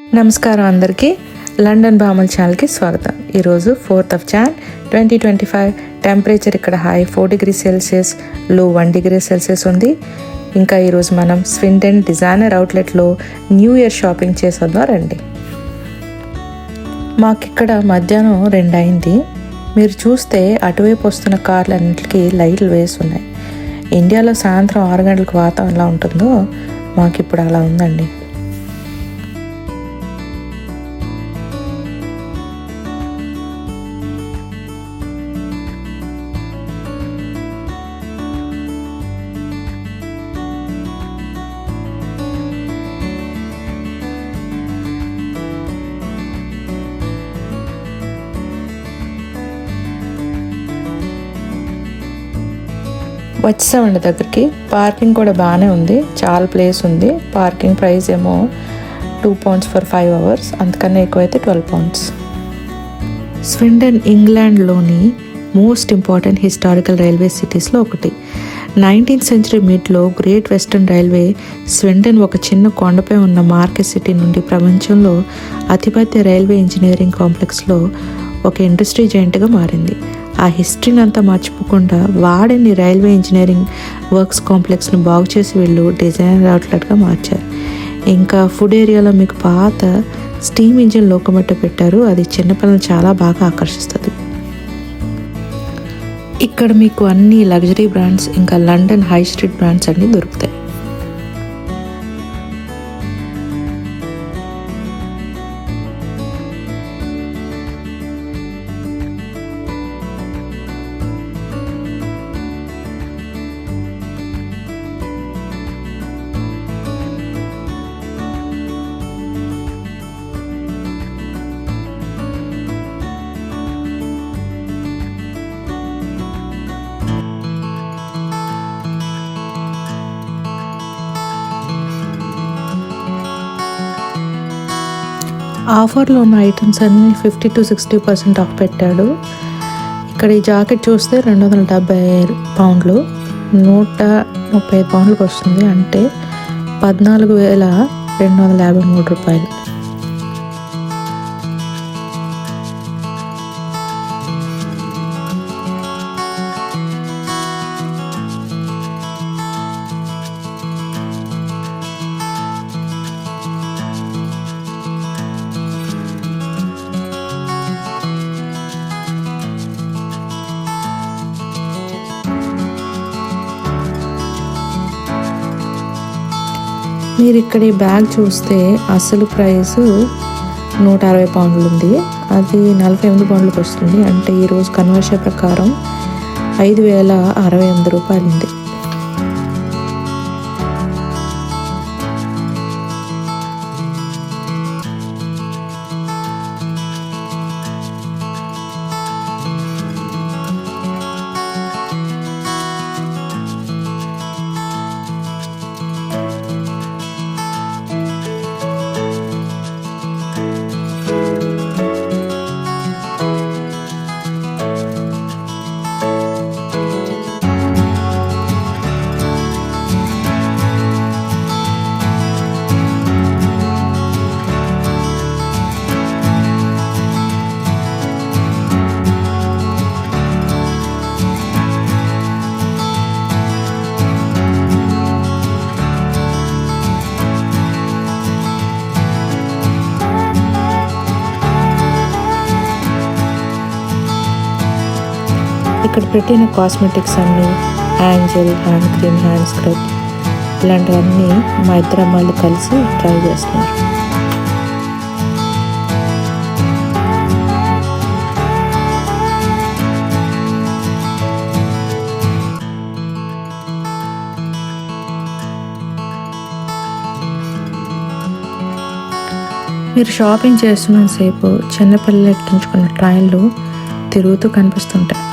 నమస్కారం అందరికీ. లండన్ భామల్ ఛానల్కి స్వాగతం. ఈరోజు 4th of Jan 2025. టెంపరేచర్ ఇక్కడ హై 4 degrees Celsius, లో 1 degree Celsius ఉంది. ఇంకా ఈరోజు మనం స్విండన్ డిజైనర్ అవుట్లెట్లో న్యూ ఇయర్ షాపింగ్ చేసేద్దాం రండి. మాకు ఇక్కడ మధ్యాహ్నం 2 అయింది. మీరు చూస్తే అటువైపు వస్తున్న కార్లన్నింటికి లైట్లు వేసి ఉన్నాయి. ఇండియాలో సాయంత్రం 6 గంటలకు వాతావరణం ఎలా ఉంటుందో మాకు ఇప్పుడు అలా ఉందండి. వచ్చామండి దగ్గరికి. పార్కింగ్ కూడా బాగానే ఉంది, చాలా ప్లేస్ ఉంది. పార్కింగ్ ప్రైస్ ఏమో £2 for 5 hours, అంతకన్నా ఎక్కువైతే £12. స్విండన్ ఇంగ్లాండ్లోని మోస్ట్ ఇంపార్టెంట్ హిస్టారికల్ రైల్వే సిటీస్లో ఒకటి. 19th century మిడ్లో గ్రేట్ వెస్టర్న్ రైల్వే స్విండన్ ఒక చిన్న కొండపై ఉన్న మార్కెట్ సిటీ నుండి ప్రపంచంలో అతిపెద్ద రైల్వే ఇంజనీరింగ్ కాంప్లెక్స్లో ఒక ఇండస్ట్రీ జైంట్గా మారింది. ఆ హిస్టరీని అంతా మర్చిపోకుండా వాడని రైల్వే ఇంజనీరింగ్ వర్క్స్ కాంప్లెక్స్ను బాగు చేసి వీళ్ళు డిజైనర్ అవుట్లెట్గా మార్చారు. ఇంకా ఫుడ్ ఏరియాలో మీకు పాత స్టీమ్ ఇంజిన్ లోకోమోటివ్ పెట్టారు. అది చిన్నపిల్లలు చాలా బాగా ఆకర్షిస్తుంది. ఇక్కడ మీకు అన్ని లగ్జరీ బ్రాండ్స్ ఇంకా లండన్ హై స్ట్రీట్ బ్రాండ్స్ అన్నీ దొరుకుతాయి. ఆఫర్లో ఉన్న ఐటమ్స్ అన్నీ 50 to 60% ఆఫ్ పెట్టాడు. ఇక్కడ ఈ జాకెట్ చూస్తే £270, £135 వస్తుంది. అంటే £14,253. మీరు ఇక్కడ ఈ బ్యాగ్ చూస్తే అసలు ప్రైస్ £160 ఉంది. అది £48 వస్తుంది. అంటే ఈరోజు కన్వర్షన్ ప్రకారం ₹5,068 ఉంది. ఇక్కడ పెట్టిన కాస్మెటిక్స్ అన్నీ యాంజెల్, హ్యాండ్ క్రీమ్, హ్యాండ్ స్క్రబ్ ఇలాంటివన్నీ మా ఇద్దరు అమ్మాయిలు కలిసి ట్రై చేస్తున్నారు. మీరు షాపింగ్ చేస్తున్నంతసేపు చిన్నపిల్లలు ఎక్కించుకున్న ట్రైన్లు తిరుగుతూ కనిపిస్తుంటాయి.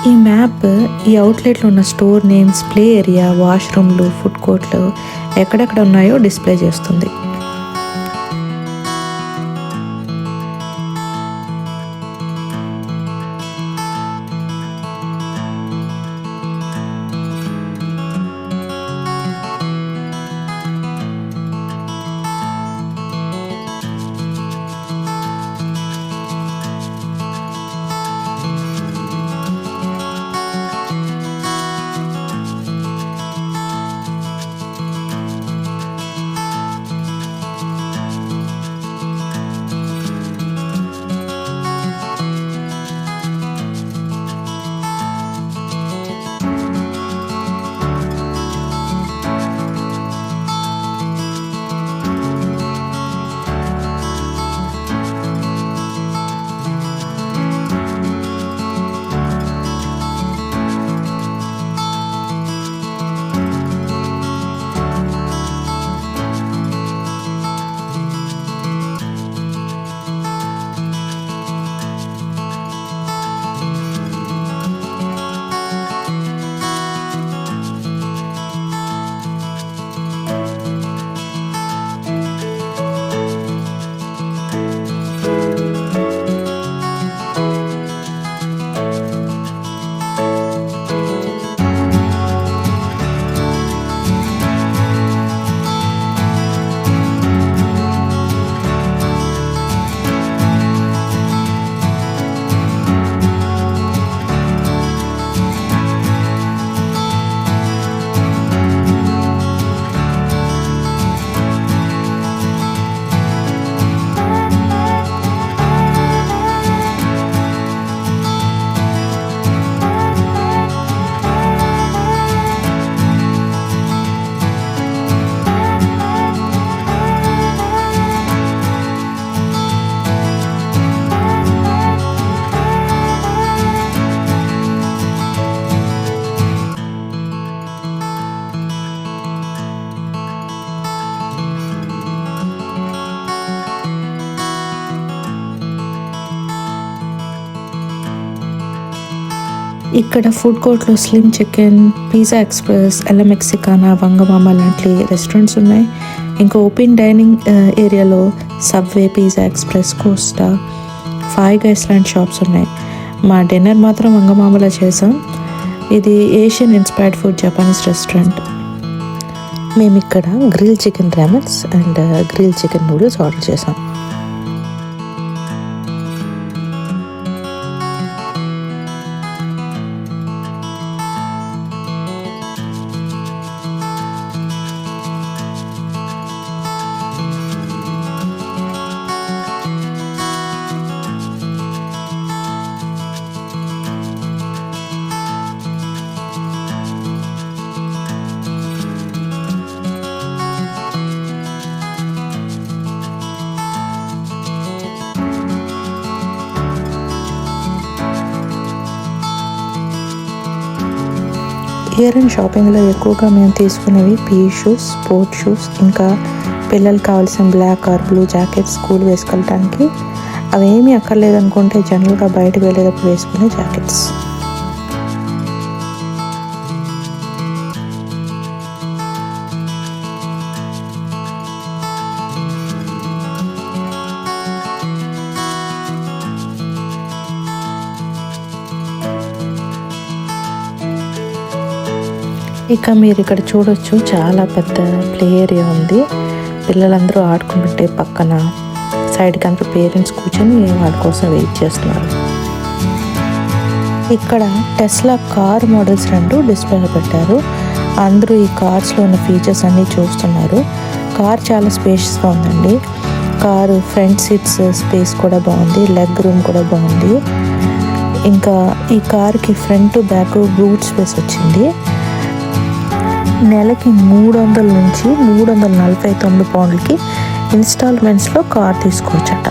ఈ మ్యాప్ ఈ అవుట్లెట్లో ఉన్న స్టోర్ నేమ్స్, ప్లే ఏరియా, వాష్రూమ్లు, ఫుడ్ కోర్ట్లు ఎక్కడెక్కడ ఉన్నాయో డిస్ప్లే చేస్తుంది. ఇక్కడ ఫుడ్ కోర్ట్లో Slim Chicken, Pizza Express, Ella Mexicana, Wagamama లాంటి రెస్టారెంట్స్ ఉన్నాయి. ఇంకా ఓపెన్ డైనింగ్ ఏరియాలో Subway, Pizza Express, Costa, Five Guys లాంటి షాప్స్ ఉన్నాయి. మా డిన్నర్ మాత్రం వంగమామలో చేసాం. ఇది Asian inspired food Japanese restaurant. మేము ఇక్కడ grill chicken ramens and grill chicken noodles order చేసాం. ఇయర్ అండ్ షాపింగ్లో ఎక్కువగా మేము తీసుకునేవి పీ షూస్, స్పోర్ట్ షూస్, ఇంకా పిల్లలకు కావాల్సిన black or blue jackets school వేసుకెళ్ళటానికి. అవి ఏమీ అక్కర్లేదనుకుంటే జనరల్గా బయటకు వెళ్ళేటప్పుడు వేసుకునే జాకెట్స్. ఇక మీరు ఇక్కడ చూడొచ్చు, చాలా పెద్ద ప్లే ఏరియా ఉంది. పిల్లలందరూ ఆడుకుంటుంటే పక్కన సైడ్కి అందరూ పేరెంట్స్ కూర్చొని వాళ్ళ కోసం వెయిట్ చేస్తున్నారు. ఇక్కడ టెస్లా కార్ మోడల్స్ 2 డిస్ప్లేలో పెట్టారు. అందరూ ఈ కార్స్లో ఉన్న ఫీచర్స్ అన్నీ చూస్తున్నారు. కార్ చాలా స్పేషియస్గా ఉందండి. కారు ఫ్రంట్ సీట్స్ స్పేస్ కూడా బాగుంది, లెగ్ రూమ్ కూడా బాగుంది. ఇంకా ఈ కార్కి ఫ్రంట్ బ్యాక్ బూట్ స్పేస్ వచ్చింది. నెలకి 300 నుంచి 349 పౌండ్లకి ఇన్స్టాల్మెంట్స్లో కార్ తీసుకోవచ్చట.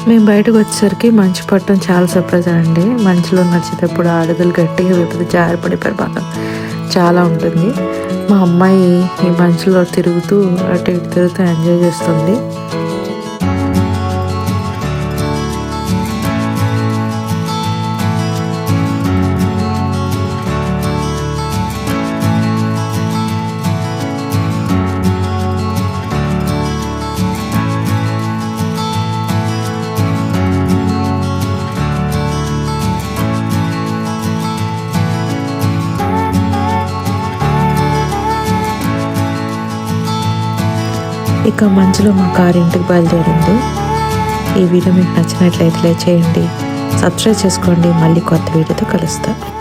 మేము బయటకు వచ్చేసరికి మంచు పట్టడం చాలా సర్ప్రైజ్ అండి. మంచులో నడిచేటప్పుడు అడుగులు గట్టిగా విపద జారిపడే ప్రమాదం చాలా ఉంటుంది. మా అమ్మాయి ఈ మంచులో తిరుగుతూ అటు ఇటు తిరుగుతూ ఎంజాయ్ చేస్తుంది. ఇక మంచులో మా కారు ఇంటికి బయలుదేరింది. ఈ వీడియో మీకు నచ్చినట్లయితే లైక్ చేయండి, సబ్స్క్రైబ్ చేసుకోండి. మళ్ళీ కొత్త వీడియోతో కలుస్తాను.